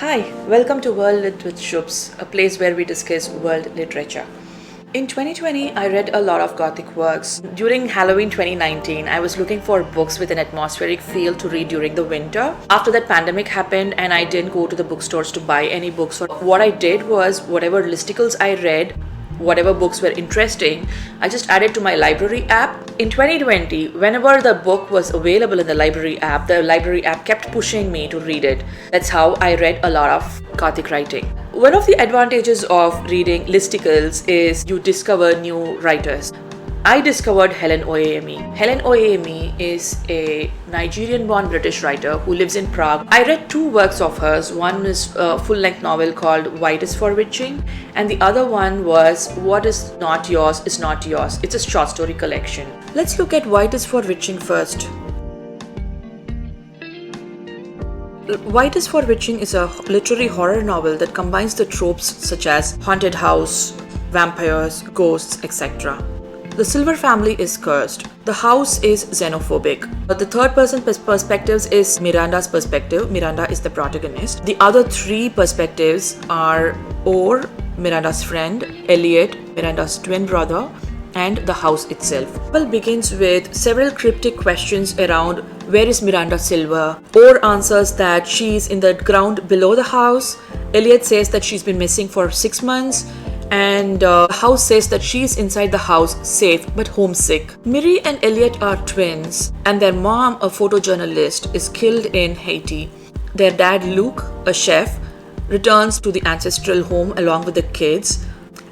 Hi, welcome to World Lit with Shubs, a place where we discuss world literature. In 2020, I read a lot of Gothic works. During Halloween 2019, I was looking for books with an atmospheric feel to read during the winter. After that pandemic happened and I didn't go to the bookstores to buy any books, what I did was whatever listicles I read, whatever books were interesting, I just added to my library app. In 2020, whenever the book was available in the library app kept pushing me to read it. That's how I read a lot of Gothic writing. One of the advantages of reading listicles is you discover new writers. I discovered Helen Oyeyemi. Helen Oyeyemi is a Nigerian-born British writer who lives in Prague. I read two works of hers. One is a full-length novel called White is for Witching, and the other one was What is Not Yours is Not Yours. It's a short story collection. Let's look at White is for Witching first. White is for Witching is a literary horror novel that combines the tropes such as haunted house, vampires, ghosts, etc. The Silver family is cursed. The house is xenophobic. The third person perspectives is Miranda's perspective. Miranda is the protagonist. The other three perspectives are Orr, Miranda's friend, Elliot, Miranda's twin brother, and the house itself. The novel begins with several cryptic questions around where is Miranda Silver. Orr answers that she is in the ground below the house. Elliot says that she's been missing for 6 months. And the house says that she's inside the house, safe but homesick. Miri and Elliot are twins, and their mom, a photojournalist, is killed in Haiti. Their dad, Luke, a chef, returns to the ancestral home along with the kids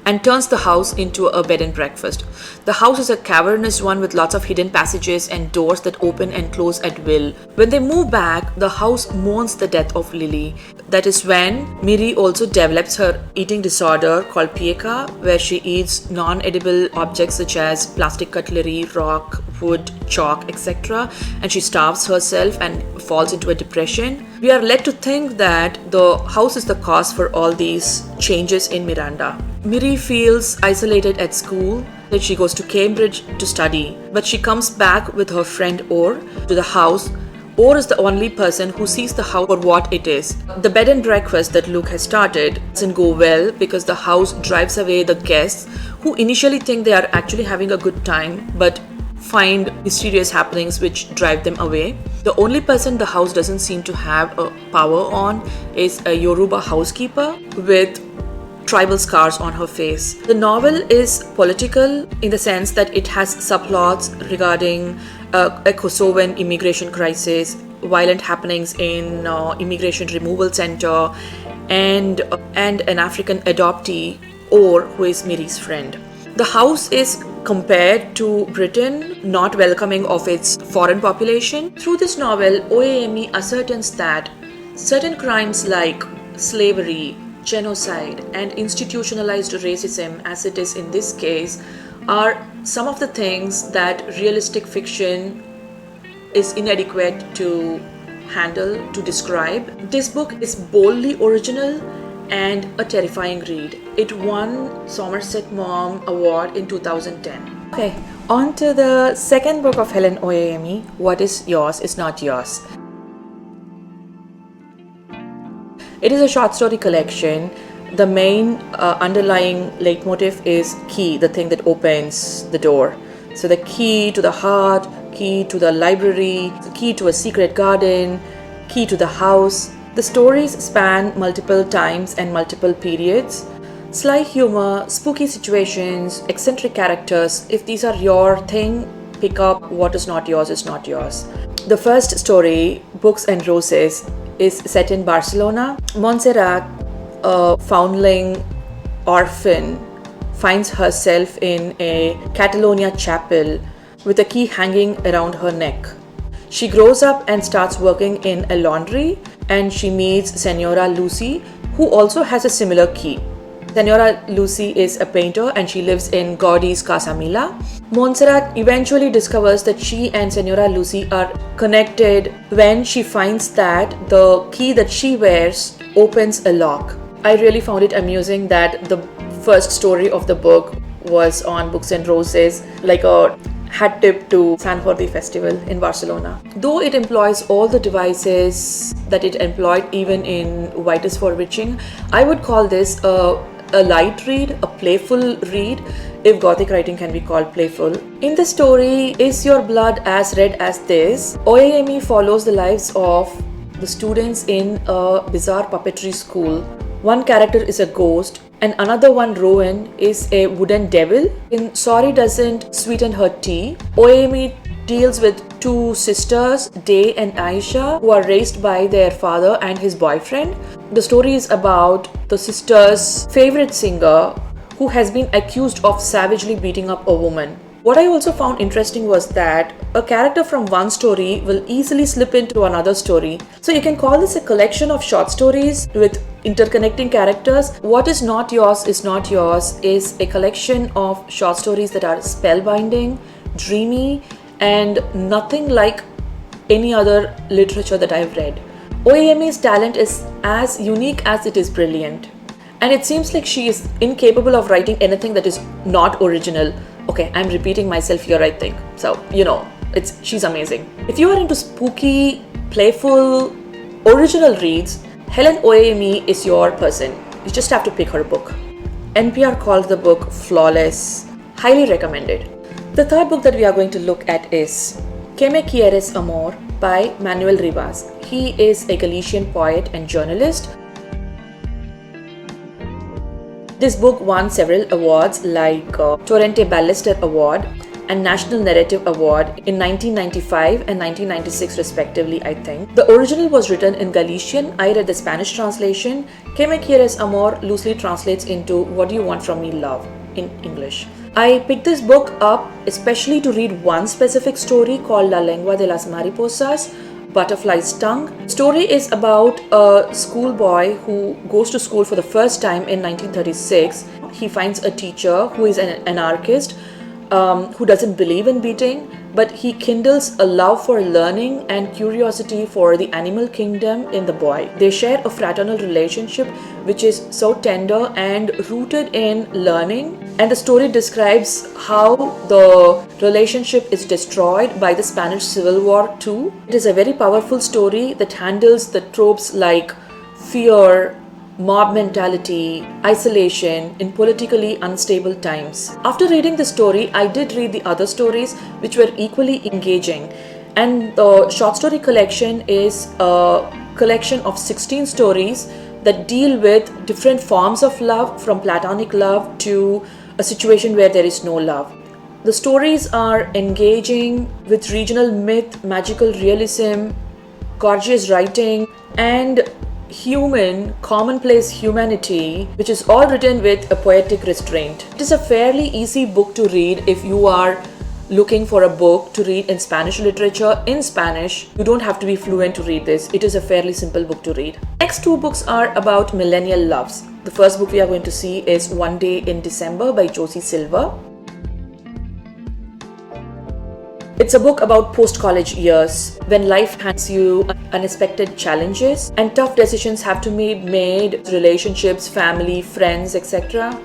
and turns the house into a bed and breakfast. The house is a cavernous one with lots of hidden passages and doors that open and close at will. When they move back, the house mourns the death of Lily. That is when Miri also develops her eating disorder called pieka, where she eats non-edible objects such as plastic cutlery, rock, wood, chalk, etc. And she starves herself and falls into a depression. We are led to think that the house is the cause for all these changes in Miranda. Miri feels isolated at school, that she goes to Cambridge to study, but she comes back with her friend Orr to the house. Orr is the only person who sees the house for what it is. The bed and breakfast that Luke has started doesn't go well because the house drives away the guests who initially think they are actually having a good time but find mysterious happenings which drive them away. The only person the house doesn't seem to have a power on is a Yoruba housekeeper with tribal scars on her face. The novel is political in the sense that it has subplots regarding a Kosovan immigration crisis, violent happenings in immigration removal center, and an African adoptee, Orr, who is Miri's friend. The house is compared to Britain, not welcoming of its foreign population. Through this novel, Oyeyemi ascertains that certain crimes like slavery, genocide, and institutionalized racism, as it is in this case, are some of the things that realistic fiction is inadequate to handle, to describe. This book is boldly original and a terrifying read. It won Somerset Maugham Award in 2010. Okay, on to the second book of Helen Oyeyemi, What is Yours is Not Yours. It is a short story collection. The main underlying leitmotif is key, the thing that opens the door. So the key to the heart, key to the library, the key to a secret garden, key to the house. The stories span multiple times and multiple periods. Sly humor, spooky situations, eccentric characters. If these are your thing, pick up What is Not Yours is Not Yours. The first story, Books and Roses, is set in Barcelona. Montserrat, a foundling orphan, finds herself in a Catalonia chapel with a key hanging around her neck. She grows up and starts working in a laundry, and she meets Senora Lucy, who also has a similar key. Senora Lucy is a painter and she lives in Gaudi's Casa Mila. Montserrat eventually discovers that she and Senora Lucy are connected when she finds that the key that she wears opens a lock. I really found it amusing that the first story of the book was on Books and Roses, like a hat tip to San Jordi festival in Barcelona. Though it employs all the devices that it employed even in White is for Witching, I would call this a light read, a playful read, if Gothic writing can be called playful. In the story, Is Your Blood as Red as This? Oyeyemi follows the lives of the students in a bizarre puppetry school. One character is a ghost, and another one, Rowan, is a wooden devil. In Sorry Doesn't Sweeten Her Tea, Oyeyemi deals with two sisters, Day and Aisha, who are raised by their father and his boyfriend. The story is about the sister's favorite singer who has been accused of savagely beating up a woman. What I also found interesting was that a character from one story will easily slip into another story. So you can call this a collection of short stories with interconnecting characters. What is Not Yours is Not Yours is a collection of short stories that are spellbinding, dreamy, and nothing like any other literature that I've read. Oyeyemi's talent is as unique as it is brilliant. And it seems like she is incapable of writing anything that is not original. Okay, I'm repeating myself here, I think. So, she's amazing. If you are into spooky, playful, original reads, Helen Oyeyemi is your person. You just have to pick her book. NPR called the book flawless. Highly recommended. The third book that we are going to look at is Quieres, Amor by Manuel Rivas. He is a Galician poet and journalist. This book won several awards like Torrente Ballester Award and National Narrative Award in 1995 and 1996 respectively, I think. The original was written in Galician. I read the Spanish translation. Que me quieres amor loosely translates into What do you want from me, love, in English. I picked this book up especially to read one specific story called La Lengua de las Mariposas, Butterfly's Tongue. The story is about a schoolboy who goes to school for the first time in 1936. He finds a teacher who is an anarchist, who doesn't believe in beating, but he kindles a love for learning and curiosity for the animal kingdom in the boy. They share a fraternal relationship which is so tender and rooted in learning. And the story describes how the relationship is destroyed by the Spanish Civil War too. It is a very powerful story that handles the tropes like fear, mob mentality, isolation in politically unstable times. After reading the story, I did read the other stories which were equally engaging. And the short story collection is a collection of 16 stories that deal with different forms of love, from platonic love to a situation where there is no love. The stories are engaging with regional myth, magical realism, gorgeous writing, and human, commonplace humanity, which is all written with a poetic restraint. It is a fairly easy book to read if you are looking for a book to read in Spanish literature. In Spanish, you don't have to be fluent to read this. It is a fairly simple book to read. Next two books are about millennial loves. The first book we are going to see is One Day in December by Josie Silver. It's a book about post-college years, when life hands you unexpected challenges and tough decisions have to be made, relationships, family, friends, etc.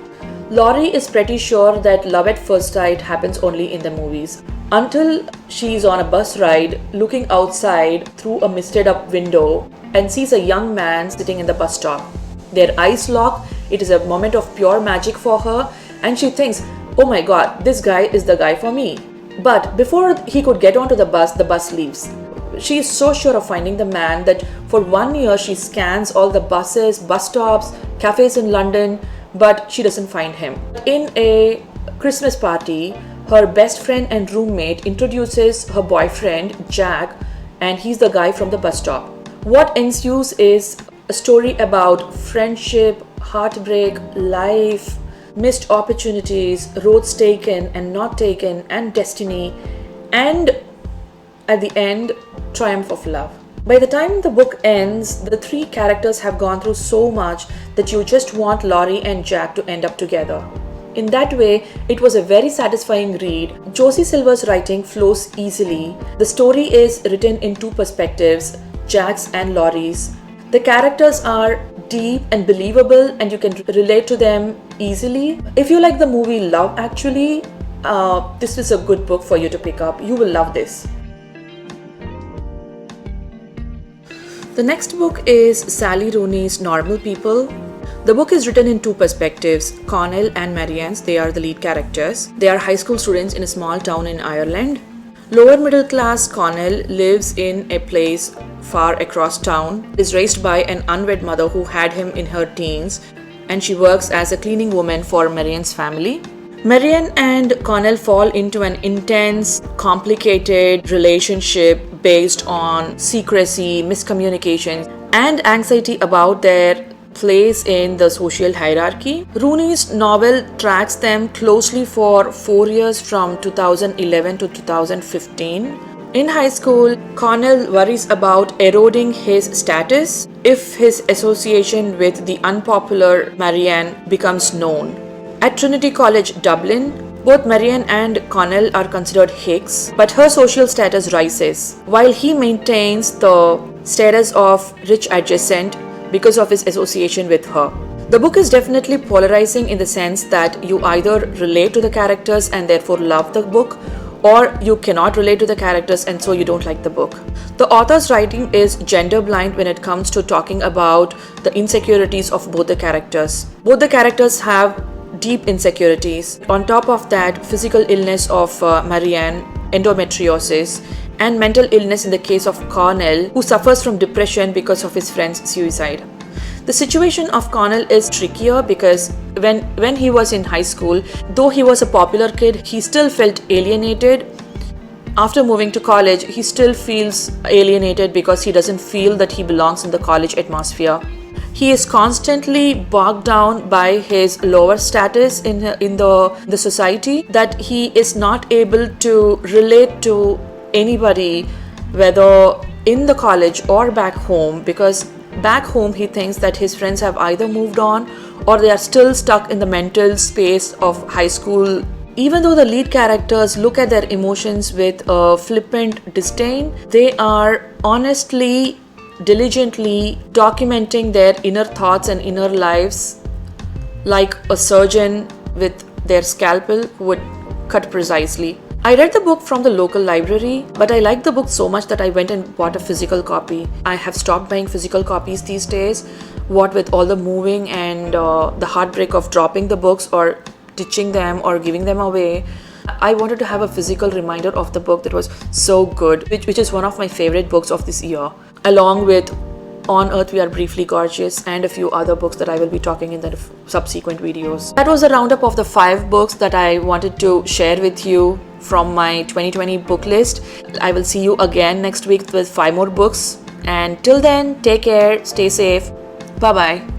Laurie is pretty sure that love at first sight happens only in the movies, until she's on a bus ride looking outside through a misted up window and sees a young man sitting in the bus stop. Their eyes lock. It is a moment of pure magic for her, and she thinks, oh my god, this guy is the guy for me. But before he could get onto the bus leaves. She is so sure of finding the man that for 1 year she scans all the buses, bus stops, cafes in London, but she doesn't find him. In a Christmas party, her best friend and roommate introduces her boyfriend, Jack, and he's the guy from the bus stop. What ensues is a story about friendship, heartbreak, life, missed opportunities, roads taken and not taken, and destiny, and at the end, triumph of love. By the time the book ends, the three characters have gone through so much that you just want Laurie and Jack to end up together. In that way, it was a very satisfying read. Josie Silver's writing flows easily. The story is written in two perspectives, Jack's and Laurie's. The characters are deep and believable and you can relate to them easily. If you like the movie Love Actually, this is a good book for you to pick up. You will love this. The next book is Sally Rooney's Normal People. The book is written in two perspectives, Connell and Marianne's. They are the lead characters. They are high school students in a small town in Ireland. Lower middle class Connell lives in a place far across town, is raised by an unwed mother who had him in her teens, and she works as a cleaning woman for Marianne's family. Marianne and Connell fall into an intense, complicated relationship based on secrecy, miscommunication, and anxiety about their place in the social hierarchy. Rooney's novel tracks them closely for 4 years from 2011 to 2015. In high school, Connell worries about eroding his status if his association with the unpopular Marianne becomes known. At Trinity College, Dublin, both Marianne and Connell are considered hicks, but her social status rises, while he maintains the status of rich adjacent because of his association with her. The book is definitely polarizing in the sense that you either relate to the characters and therefore love the book, or you cannot relate to the characters and so you don't like the book. The author's writing is gender blind when it comes to talking about the insecurities of both the characters. Both the characters have deep insecurities. On top of that, physical illness of Marianne, endometriosis, and mental illness in the case of Connell, who suffers from depression because of his friend's suicide. The situation of Connell is trickier because when he was in high school, though he was a popular kid, he still felt alienated. After moving to college, he still feels alienated because he doesn't feel that he belongs in the college atmosphere. He is constantly bogged down by his lower status in the society, that he is not able to relate to anybody, whether in the college or back home, because back home he thinks that his friends have either moved on or they are still stuck in the mental space of high school. Even though the lead characters look at their emotions with a flippant disdain, they are honestly, diligently documenting their inner thoughts and inner lives like a surgeon with their scalpel who would cut precisely. I read the book from the local library, but I liked the book so much that I went and bought a physical copy. I have stopped buying physical copies these days, what with all the moving and the heartbreak of dropping the books or ditching them or giving them away. I wanted to have a physical reminder of the book that was so good, which is one of my favorite books of this year, along with On Earth We Are Briefly Gorgeous and a few other books that I will be talking in the subsequent videos. That was a roundup of the 5 books that I wanted to share with you from my 2020 book list. I will see you again next week with 5 more books, and till then, take care, stay safe, bye bye.